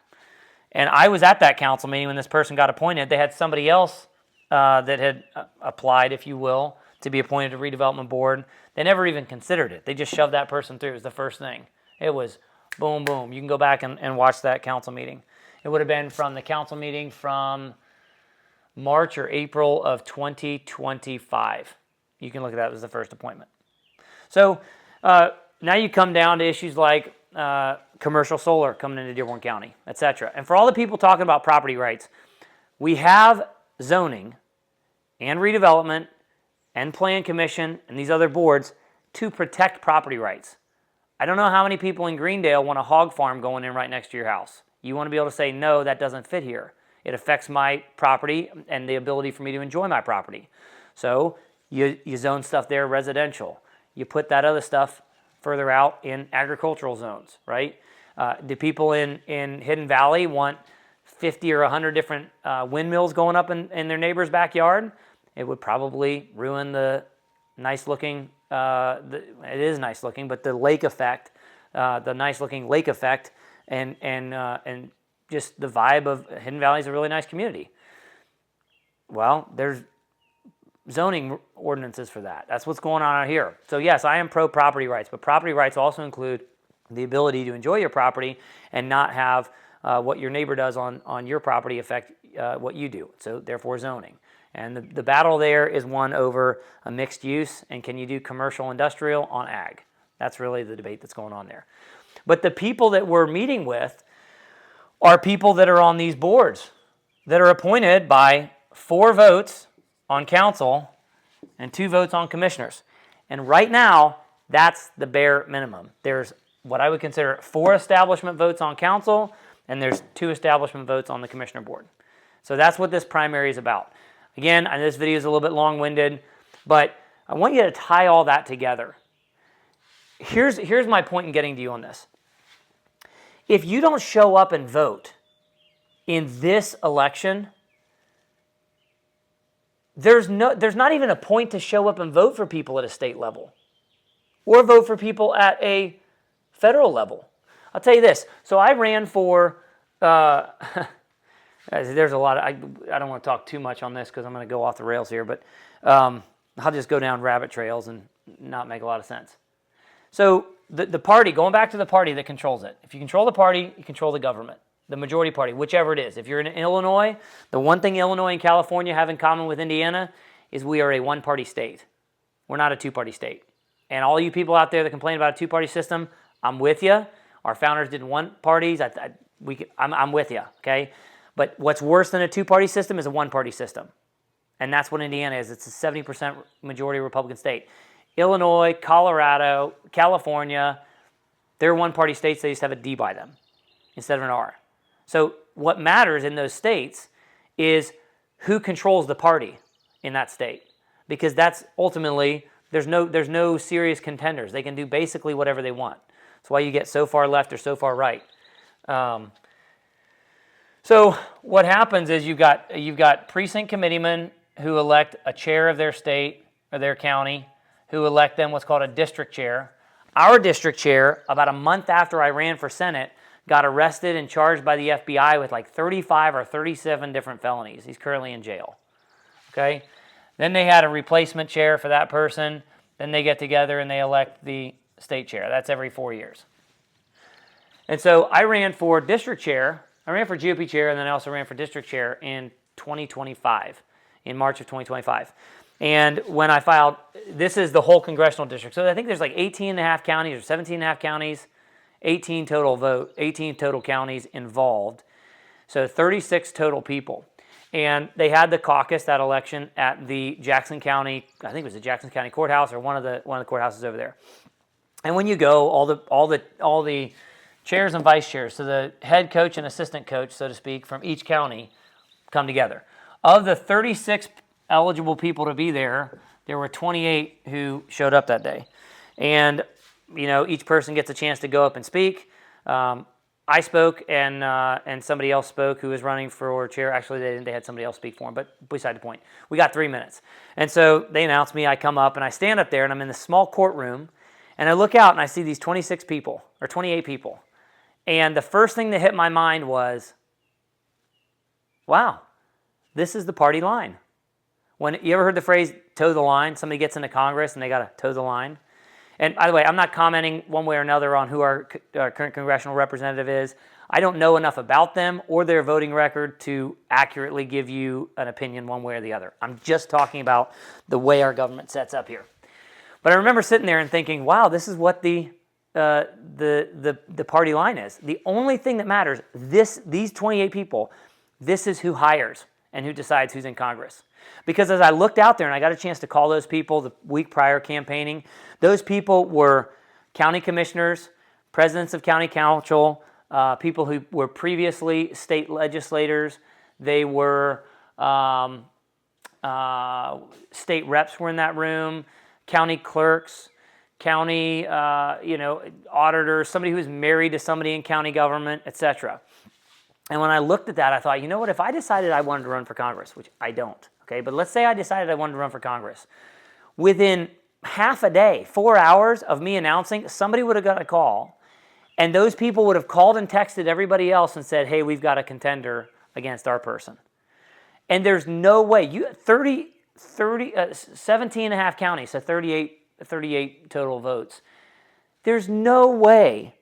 And I was at that council meeting when this person got appointed. They had somebody else that had applied, if you will, to be appointed to redevelopment board. They never even considered it. They just shoved that person through. It was the first thing. It was boom, boom. You can go back and watch that council meeting. It would have been from the council meeting from March or April of 2025. You can look at that as the first appointment. So now you come down to issues like commercial solar coming into Dearborn County, etc. And for all the people talking about property rights, we have zoning and redevelopment and plan commission and these other boards to protect property rights. I don't know how many people in Greendale want a hog farm going in right next to your house. You want to be able to say, no, that doesn't fit here. It affects my property and the ability for me to enjoy my property. So you zone stuff there residential. You put that other stuff further out in agricultural zones, right? Do people in Hidden Valley want 50 or 100 different windmills going up in their neighbor's backyard? It would probably ruin the nice-looking, it is nice-looking, but the lake effect, the nice-looking lake effect, and just the vibe of Hidden Valley is a really nice community. Well, there's zoning ordinances for that. That's what's going on out here. So yes, I am pro property rights, but property rights also include the ability to enjoy your property and not have what your neighbor does on your property affect what you do. So therefore zoning. And the battle there is one over a mixed use and can you do commercial industrial on ag. That's really the debate that's going on there. But the people that we're meeting with are people that are on these boards that are appointed by 4 votes on council and 2 votes on commissioners. And right now, that's the bare minimum. There's what I would consider 4 establishment votes on council, and there's 2 establishment votes on the commissioner board. So that's what this primary is about. Again, I know this video is a little bit long-winded, but I want you to tie all that together. Here's my point in getting to you on this. If you don't show up and vote in this election, there's not even a point to show up and vote for people at a state level or vote for people at a federal level. I'll tell you this. So I ran for, there's a lot of, I don't want to talk too much on this because I'm going to go off the rails here, but I'll just go down rabbit trails and not make a lot of sense. So the party, going back to the party that controls it. If you control the party, you control the government, the majority party, whichever it is. If you're in Illinois, the one thing Illinois and California have in common with Indiana is we are a one-party state. We're not a two-party state. And all you people out there that complain about a two-party system, I'm with you. Our founders didn't want parties. I'm with you, okay? But what's worse than a two-party system is a one-party system. And that's what Indiana is. It's a 70% majority Republican state. Illinois, Colorado, California, they're one-party states. They just have a D by them instead of an R. So what matters in those states is who controls the party in that state, because that's ultimately, there's no serious contenders. They can do basically whatever they want. That's why you get so far left or so far right. So what happens is you've got precinct committeemen who elect a chair of their state or their county, who elect them what's called a district chair. Our district chair, about a month after I ran for Senate, got arrested and charged by the FBI with like 35 or 37 different felonies. He's currently in jail. Okay? Then they had a replacement chair for that person. Then they get together and they elect the state chair. That's every 4 years. And so I ran for district chair. I ran for GOP chair, and then I also ran for district chair in 2025, in March of 2025. And when I filed, this is the whole congressional district. So I think there's like 18 and a half counties or 17 and a half counties, 18 total counties involved. So 36 total people. And they had the caucus, that election, at the Jackson County, I think it was the Jackson County Courthouse or one of the courthouses over there. And when you go, all the chairs and vice chairs, so the head coach and assistant coach, so to speak, from each county come together. Of the 36 eligible people to be there, there were 28 who showed up that day. And, you know, each person gets a chance to go up and speak. I spoke and somebody else spoke who was running for chair. Actually, they didn't. They had somebody else speak for him, but beside the point. We got 3 minutes. And so they announced me. I come up and I stand up there and I'm in this small courtroom and I look out and I see these 26 people or 28 people. And the first thing that hit my mind was, wow, this is the party line. When you ever heard the phrase toe the line? Somebody gets into Congress and they got to toe the line. And by the way, I'm not commenting one way or another on who our current congressional representative is. I don't know enough about them or their voting record to accurately give you an opinion one way or the other. I'm just talking about the way our government sets up here. But I remember sitting there and thinking, wow, this is what the party line is. The only thing that matters, these 28 people, this is who hires and who decides who's in Congress. Because as I looked out there and I got a chance to call those people the week prior campaigning, those people were county commissioners, presidents of county council, people who were previously state legislators. They were state reps were in that room, county clerks, county auditors, somebody who was married to somebody in county government, etc. And when I looked at that, I thought, you know what, if I decided I wanted to run for Congress, which I don't, okay, but let's say I decided I wanted to run for Congress, within half a day, 4 hours of me announcing, somebody would have got a call, and those people would have called and texted everybody else and said, hey, we've got a contender against our person. And there's no way, 17 and a half counties, so 38 total votes. There's no way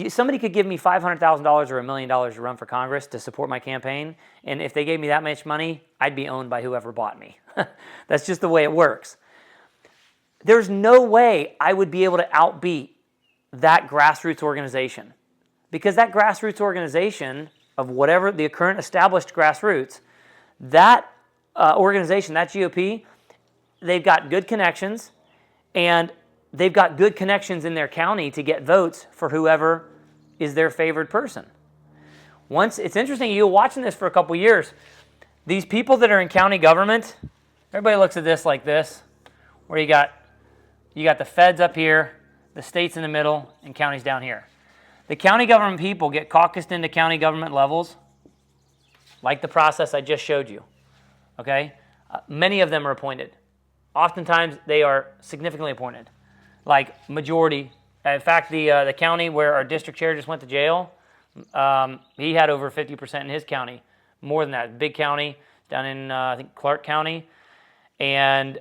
Somebody could give me $500,000 or $1 million to run for Congress to support my campaign, and if they gave me that much money, I'd be owned by whoever bought me. That's just the way it works. There's no way I would be able to outbeat that grassroots organization, because that grassroots organization of whatever the current established grassroots, that organization, that GOP, they've got good connections, and they've got good connections in their county to get votes for whoever is their favored person. It's interesting, you're watching this for a couple years, these people that are in county government, everybody looks at this like this, where you got the feds up here, the states in the middle, and counties down here. The county government people get caucused into county government levels, like the process I just showed you, okay? Many of them are appointed. Oftentimes, they are significantly appointed, like majority. In fact, the county where our district chair just went to jail, he had over 50% in his county. More than that, big county down in, I think, Clark County. And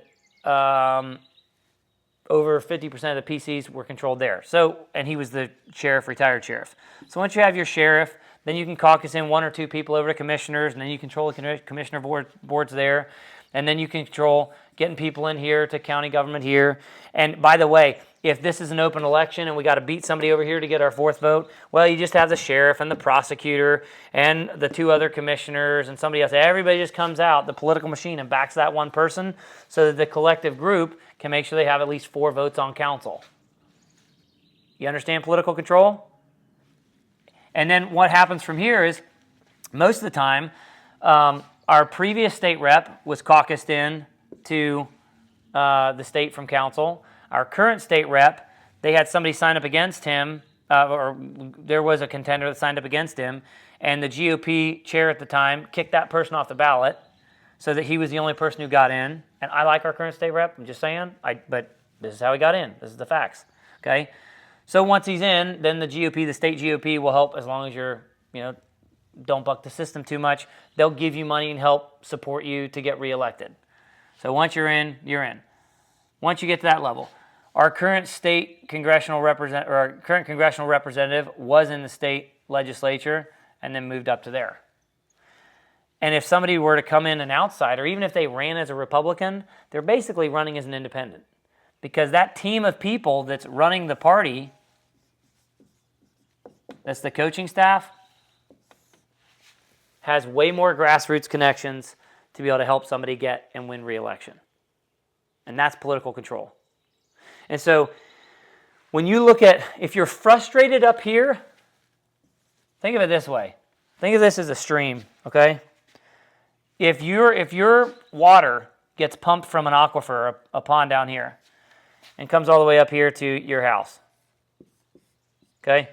over 50% of the PCs were controlled there. So, and he was the sheriff, retired sheriff. So once you have your sheriff, then you can caucus in 1 or 2 people over to commissioners, and then you control the commissioner boards there. And then you can control getting people in here to county government here. And by the way, if this is an open election and we got to beat somebody over here to get our 4th vote, well, you just have the sheriff and the prosecutor and the 2 other commissioners and somebody else. Everybody just comes out, the political machine, and backs that one person so that the collective group can make sure they have at least 4 votes on council. You understand political control? And then what happens from here is, most of the time, our previous state rep was caucused in to the state from council. Our current state rep, they had somebody sign up against him, or there was a contender that signed up against him, and the GOP chair at the time kicked that person off the ballot so that he was the only person who got in. And I like our current state rep, I'm just saying, but this is how he got in. This is the facts, okay? So once he's in, then the GOP, the state GOP will help, as long as you're, don't buck the system too much. They'll give you money and help support you to get reelected. So once you're in, you're in. Once you get to that level, our current congressional representative was in the state legislature and then moved up to there. And if somebody were to come in an outsider, even if they ran as a Republican, they're basically running as an independent, because that team of people that's running the party, that's the coaching staff, has way more grassroots connections to be able to help somebody get and win re-election. And that's political control. And so when you look at, if you're frustrated up here, think of it this way. Think of this as a stream, okay? If your water gets pumped from an aquifer, a pond down here, and comes all the way up here to your house, okay?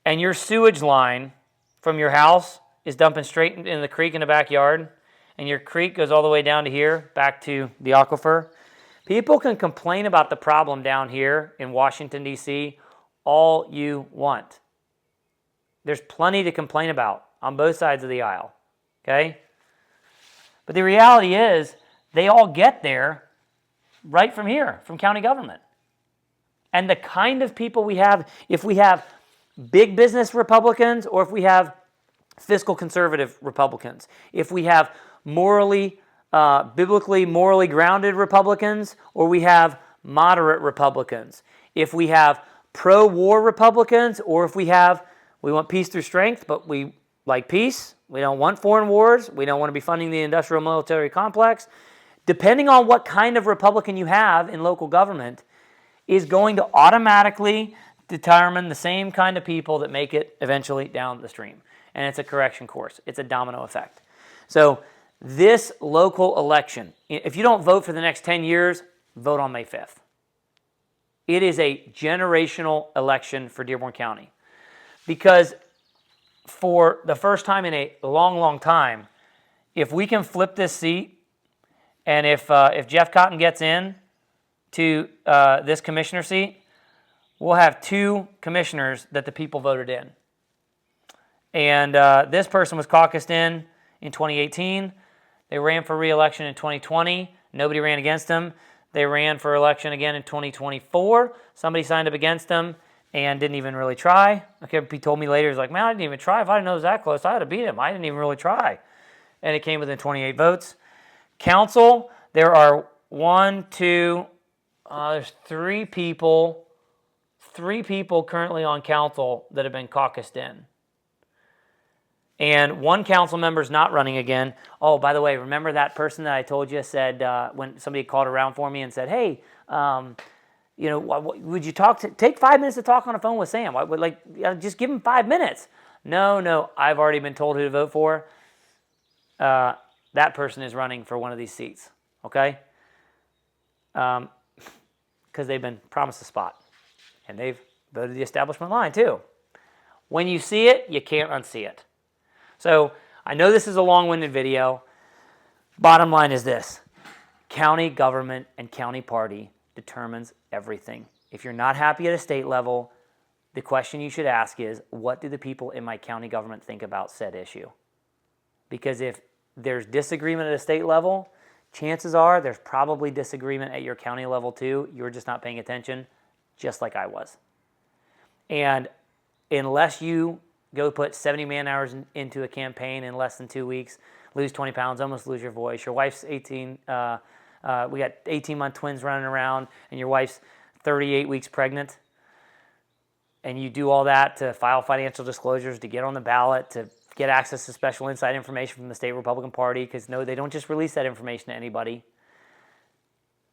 And your sewage line from your house is dumping straight in the creek in the backyard, and your creek goes all the way down to here, back to the aquifer. People can complain about the problem down here in Washington, D.C. all you want. There's plenty to complain about on both sides of the aisle, okay? But the reality is, they all get there right from here, from county government. And the kind of people we have, if we have big business Republicans, or if we have fiscal conservative Republicans, if we have biblically morally grounded Republicans, or we have moderate Republicans, if we have pro-war Republicans, or if we want peace through strength, but we like peace, we don't want foreign wars, we don't want to be funding the industrial military complex. Depending on what kind of Republican you have in local government is going to automatically determine the same kind of people that make it eventually down the stream. And it's a correction course. It's a domino effect. So this local election, if you don't vote for the next 10 years, vote on May 5th. It is a generational election for Dearborn County. Because for the first time in a long, long time, if we can flip this seat, and if Jeff Cotton gets in to this commissioner seat, we'll have 2 commissioners that the people voted in. And this person was caucused in 2018. They ran for re-election in 2020. Nobody ran against them. They ran for election again in 2024. Somebody signed up against them, and didn't even really try. Okay, he told me later, he's like, man, I didn't even try. If I didn't know it was that close, I had to beat him. I didn't even really try. And it came within 28 votes. Council, there are there's three people currently on council that have been caucused in. And one council member is not running again. Oh, by the way, remember that person that I told you said when somebody called around for me and said, hey, would you take 5 minutes to talk on the phone with Sam? I would just give him 5 minutes. No, I've already been told who to vote for. That person is running for one of these seats, okay? Because they've been promised a spot. And they've voted the establishment line too. When you see it, you can't unsee it. So I know this is a long-winded video. Bottom line is this. County government and county party determines everything. If you're not happy at a state level, the question you should ask is, what do the people in my county government think about said issue? Because if there's disagreement at a state level, chances are there's probably disagreement at your county level too. You're just not paying attention, just like I was. And unless you go put 70 man hours into a campaign in less than 2 weeks, lose 20 pounds, almost lose your voice, your wife's 18, we got 18-month twins running around, and your wife's 38 weeks pregnant, and you do all that to file financial disclosures, to get on the ballot, to get access to special inside information from the state Republican Party, because no, they don't just release that information to anybody.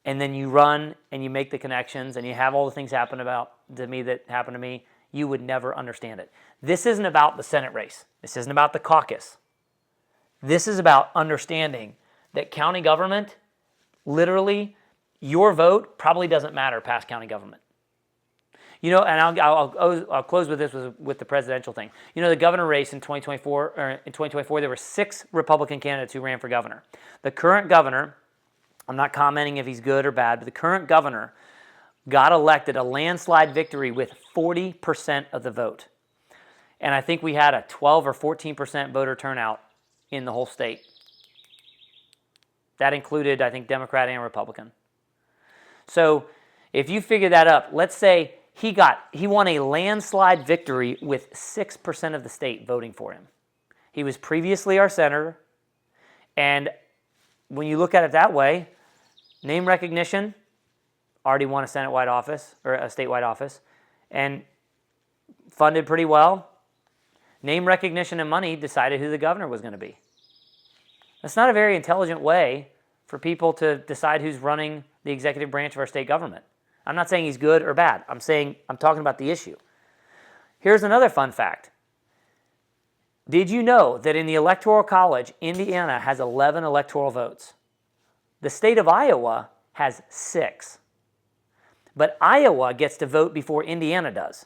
And then you run and you make the connections and you have all the things happen to me that happened to me, you would never understand it. This isn't about the Senate race. This isn't about the caucus. This is about understanding that county government, literally, your vote probably doesn't matter past county government. And I'll close with this with the presidential thing. The governor race in 2024, there were 6 Republican candidates who ran for governor. The current governor, I'm not commenting if he's good or bad, but the current governor got elected a landslide victory with 40% of the vote. And I think we had a 12 or 14% voter turnout in the whole state. That included, I think, Democrat and Republican. So if you figure that up, let's say he won a landslide victory with 6% of the state voting for him. He was previously our senator, and when you look at it that way, name recognition, already won a Senate-wide office, or a statewide office, and funded pretty well. Name recognition and money decided who the governor was going to be. That's not a very intelligent way for people to decide who's running the executive branch of our state government. I'm not saying he's good or bad. I'm talking about the issue. Here's another fun fact. Did you know that in the Electoral College, Indiana has 11 electoral votes? The state of Iowa has 6. But Iowa gets to vote before Indiana does.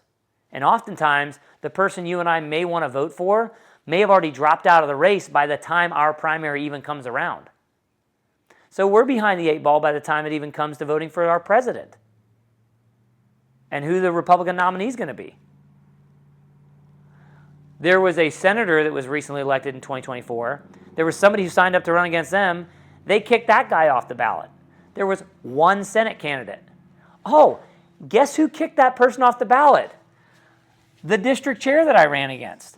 And oftentimes, the person you and I may want to vote for may have already dropped out of the race by the time our primary even comes around. So we're behind the 8 ball by the time it even comes to voting for our president and who the Republican nominee is going to be. There was a senator that was recently elected in 2024. There was somebody who signed up to run against them. They kicked that guy off the ballot. There was one Senate candidate. Oh, guess who kicked that person off the ballot? The district chair that I ran against.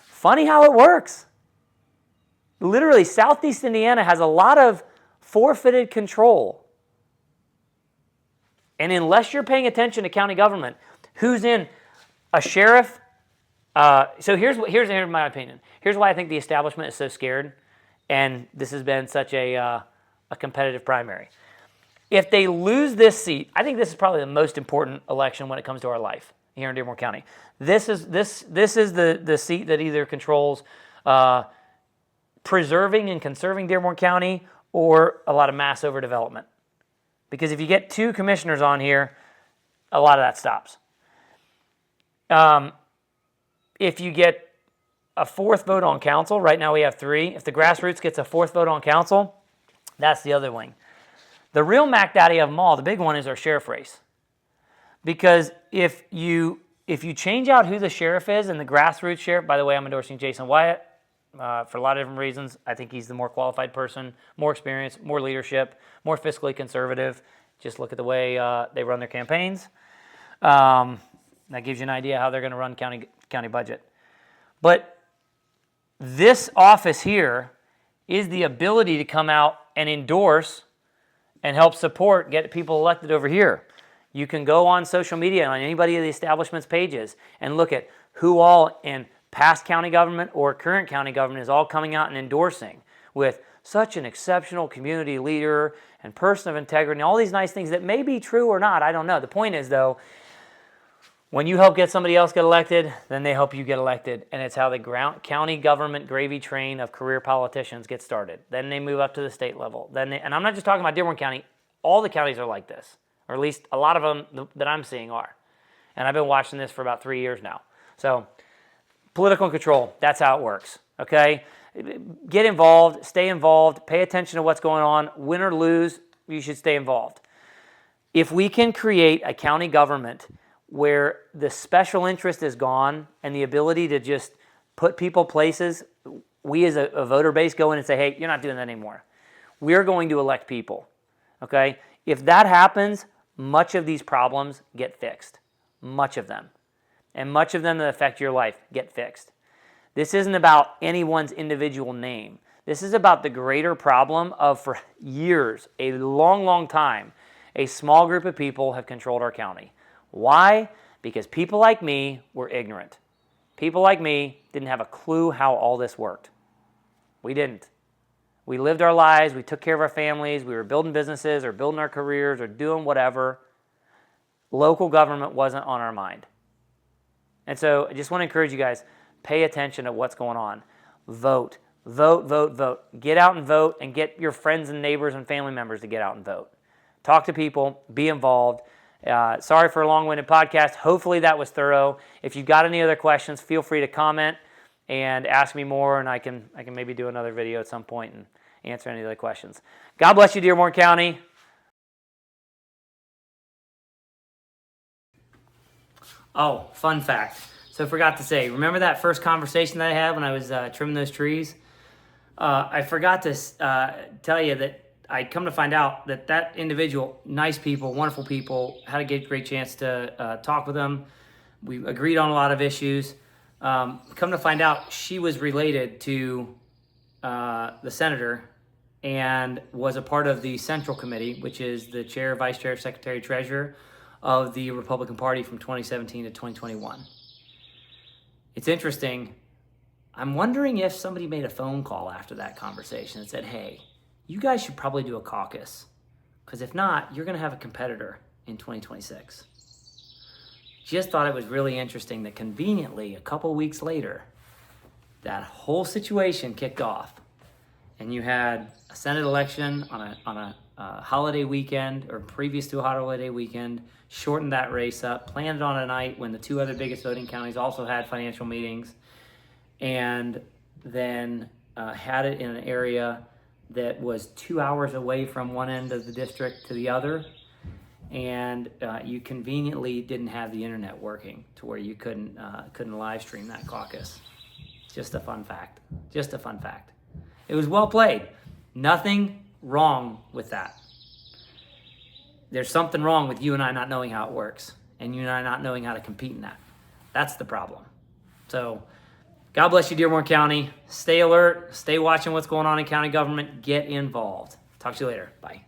Funny how it works. Literally, Southeast Indiana has a lot of forfeited control. And unless you're paying attention to county government, who's in a sheriff? So here's my opinion. Here's why I think the establishment is so scared, and this has been such a competitive primary. If they lose this seat, I think this is probably the most important election when it comes to our life here in Dearborn County. This is the seat that either controls preserving and conserving Dearborn County or a lot of mass overdevelopment. Because if you get 2 commissioners on here, a lot of that stops. If you get a 4th vote on council, right now we have 3. If the grassroots gets a 4th vote on council, that's the other wing. The real Mac Daddy of them all, the big one, is our sheriff race. Because if you change out who the sheriff is and the grassroots sheriff, by the way, I'm endorsing Jason Wyatt for a lot of different reasons. I think he's the more qualified person, more experience, more leadership, more fiscally conservative. Just look at the way they run their campaigns. That gives you an idea how they're going to run county budget. But this office here is the ability to come out and endorse and help support, get people elected over here. You can go on social media on anybody of the establishment's pages and look at who all in past county government or current county government is all coming out and endorsing with such an exceptional community leader and person of integrity and all these nice things that may be true or not. I don't know. The point is, though, when you help get somebody else get elected, then they help you get elected. And it's how the county government gravy train of career politicians gets started. Then they move up to the state level. And I'm not just talking about Dearborn County. All the counties are like this, or at least a lot of them that I'm seeing are. And I've been watching this for about 3 years now. So political control, that's how it works, okay? Get involved, stay involved, pay attention to what's going on. Win or lose, you should stay involved. If we can create a county government where the special interest is gone and the ability to just put people places, we as a voter base go in and say, hey, you're not doing that anymore. We're going to elect people, okay? If that happens, much of these problems get fixed, much of them. And much of them that affect your life get fixed. This isn't about anyone's individual name. This is about the greater problem of, for years, a long, long time, a small group of people have controlled our county. Why? Because people like me were ignorant. People like me didn't have a clue how all this worked. We didn't. We lived our lives. We took care of our families. We were building businesses or building our careers or doing whatever. Local government wasn't on our mind. And so I just want to encourage you guys, pay attention to what's going on. Vote, vote, vote, vote. Get out and vote and get your friends and neighbors and family members to get out and vote. Talk to people, be involved. Sorry for a long-winded podcast. Hopefully that was thorough. If you've got any other questions, feel free to comment and ask me more, and I can maybe do another video at some point and answer any other questions. God bless you, Dearborn County. Oh, fun fact. So I forgot to say, remember that first conversation that I had when I was trimming those trees? I forgot to tell you that I'd come to find out that individual, nice people, wonderful people, had a great chance to talk with them. We agreed on a lot of issues. Come to find out, she was related to the senator and was a part of the Central Committee, which is the chair, vice chair, secretary, treasurer of the Republican Party from 2017 to 2021. It's interesting. I'm wondering if somebody made a phone call after that conversation and said, hey, you guys should probably do a caucus, because if not, you're going to have a competitor in 2026. Just thought it was really interesting that conveniently, a couple weeks later, that whole situation kicked off, and you had a Senate election on a holiday weekend, or previous to a holiday weekend, shortened that race up, planned it on a night when the two other biggest voting counties also had financial meetings, and then had it in an area that was 2 hours away from one end of the district to the other, and you conveniently didn't have the internet working to where you couldn't live stream that caucus. Just a fun fact. Just a fun fact. It was well played. Nothing wrong with that. There's something wrong with you and I not knowing how it works, and you and I not knowing how to compete in that. That's the problem. So God bless you, Dearborn County. Stay alert. Stay watching what's going on in county government. Get involved. Talk to you later. Bye.